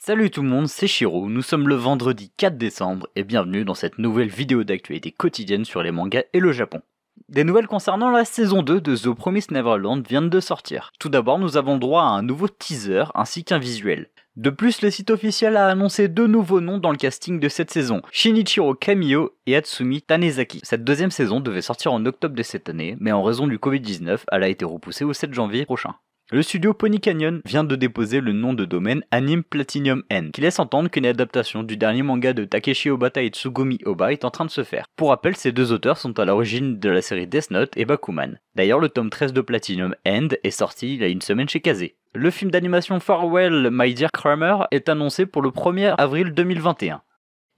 Salut tout le monde, c'est Shiro, nous sommes le vendredi 4 décembre et bienvenue dans cette nouvelle vidéo d'actualité quotidienne sur les mangas et le Japon. Des nouvelles concernant la saison 2 de The Promised Neverland viennent de sortir. Tout d'abord, nous avons droit à un nouveau teaser ainsi qu'un visuel. De plus, le site officiel a annoncé deux nouveaux noms dans le casting de cette saison, Shinichiro Kamiyo et Hatsumi Tanezaki. Cette deuxième saison devait sortir en octobre de cette année, mais en raison du Covid-19, elle a été repoussée au 7 janvier prochain. Le studio Pony Canyon vient de déposer le nom de domaine Anime Platinum N, qui laisse entendre qu'une adaptation du dernier manga de Takeshi Obata et Tsugumi Oba est en train de se faire. Pour rappel, ces deux auteurs sont à l'origine de la série Death Note et Bakuman. D'ailleurs, le tome 13 de Platinum End est sorti il y a une semaine chez Kazé. Le film d'animation Farewell My Dear Kramer est annoncé pour le 1er avril 2021.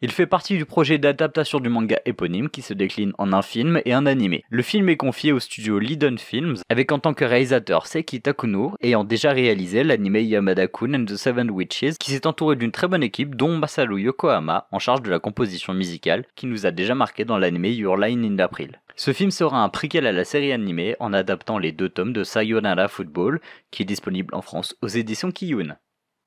Il fait partie du projet d'adaptation du manga éponyme qui se décline en un film et un animé. Le film est confié au studio Liden Films avec en tant que réalisateur Seiki Takuno ayant déjà réalisé l'anime Yamada-kun and the Seven Witches qui s'est entouré d'une très bonne équipe dont Masaru Yokohama en charge de la composition musicale qui nous a déjà marqué dans l'anime Your Line in April. Ce film sera un préquel à la série animée en adaptant les deux tomes de Sayonara Football qui est disponible en France aux éditions Kiyun.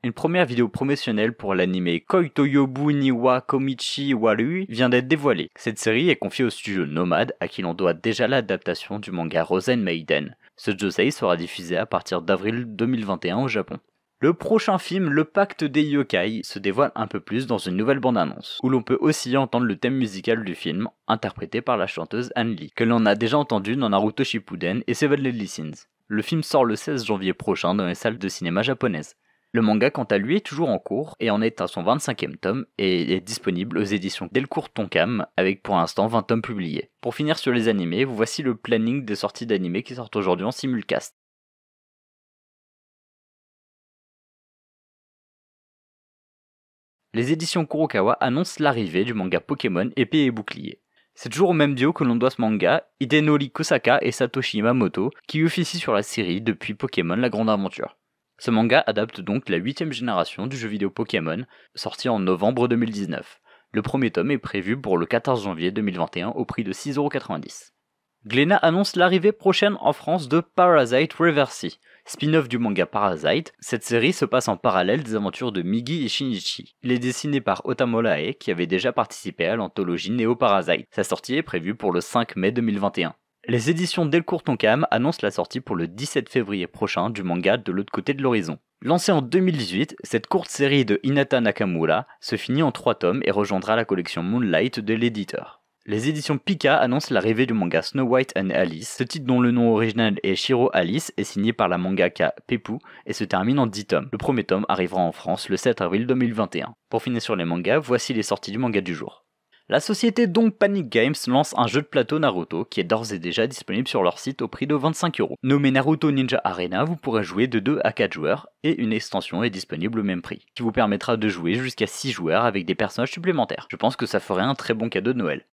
Une première vidéo promotionnelle pour l'anime Koi to Yobu ni wa Komichi Warui vient d'être dévoilée. Cette série est confiée au studio Nomad à qui l'on doit déjà l'adaptation du manga Rosen Maiden. Ce josei sera diffusé à partir d'avril 2021 au Japon. Le prochain film, Le Pacte des Yokai, se dévoile un peu plus dans une nouvelle bande-annonce, où l'on peut aussi entendre le thème musical du film, interprété par la chanteuse Anne Lee, que l'on a déjà entendu dans Naruto Shippuden et Seven Deadly Sins. Le film sort le 16 janvier prochain dans les salles de cinéma japonaises. Le manga quant à lui est toujours en cours et en est à son 25e tome et est disponible aux éditions Delcourt Tonkam avec pour l'instant 20 tomes publiés. Pour finir sur les animés, voici le planning des sorties d'animés qui sortent aujourd'hui en simulcast. Les éditions Kurokawa annoncent l'arrivée du manga Pokémon Épée et Bouclier. C'est toujours au même duo que l'on doit ce manga, Hidenori Kosaka et Satoshi Yamamoto, qui officient sur la série depuis Pokémon La Grande Aventure. Ce manga adapte donc la 8ème génération du jeu vidéo Pokémon, sorti en novembre 2019. Le premier tome est prévu pour le 14 janvier 2021 au prix de 6,90€. Glénat annonce l'arrivée prochaine en France de Parasite Reversi. Spin-off du manga Parasite, cette série se passe en parallèle des aventures de Migi et Shinichi. Il est dessiné par Otomo Lae qui avait déjà participé à l'anthologie Neo Parasite. Sa sortie est prévue pour le 5 mai 2021. Les éditions Delcourt Tonkam annoncent la sortie pour le 17 février prochain du manga De l'autre côté de l'horizon. Lancée en 2018, cette courte série de Hinata Nakamura se finit en 3 tomes et rejoindra la collection Moonlight de l'éditeur. Les éditions Pika annoncent l'arrivée du manga Snow White and Alice. Ce titre dont le nom original est Shiro Alice est signé par la mangaka Peppu et se termine en 10 tomes. Le premier tome arrivera en France le 7 avril 2021. Pour finir sur les mangas, voici les sorties du manga du jour. La société Don't Panic Games lance un jeu de plateau Naruto qui est d'ores et déjà disponible sur leur site au prix de 25€. Nommé Naruto Ninja Arena, vous pourrez jouer de 2 à 4 joueurs et une extension est disponible au même prix, qui vous permettra de jouer jusqu'à 6 joueurs avec des personnages supplémentaires. Je pense que ça ferait un très bon cadeau de Noël.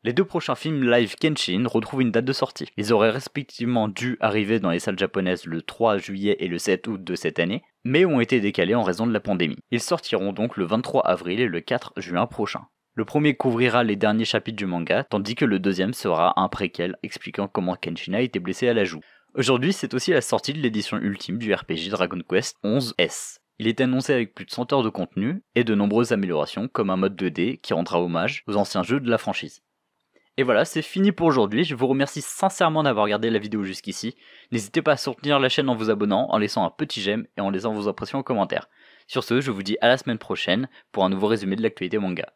Les deux prochains films live Kenshin retrouvent une date de sortie. Ils auraient respectivement dû arriver dans les salles japonaises le 3 juillet et le 7 août de cette année, mais ont été décalés en raison de la pandémie. Ils sortiront donc le 23 avril et le 4 juin prochain. Le premier couvrira les derniers chapitres du manga, tandis que le deuxième sera un préquel expliquant comment Kenshin a été blessé à la joue. Aujourd'hui, c'est aussi la sortie de l'édition ultime du RPG Dragon Quest XI S. Il est annoncé avec plus de 100 heures de contenu et de nombreuses améliorations comme un mode 2D qui rendra hommage aux anciens jeux de la franchise. Et voilà, c'est fini pour aujourd'hui, je vous remercie sincèrement d'avoir regardé la vidéo jusqu'ici. N'hésitez pas à soutenir la chaîne en vous abonnant, en laissant un petit j'aime et en laissant vos impressions en commentaire. Sur ce, je vous dis à la semaine prochaine pour un nouveau résumé de l'actualité manga.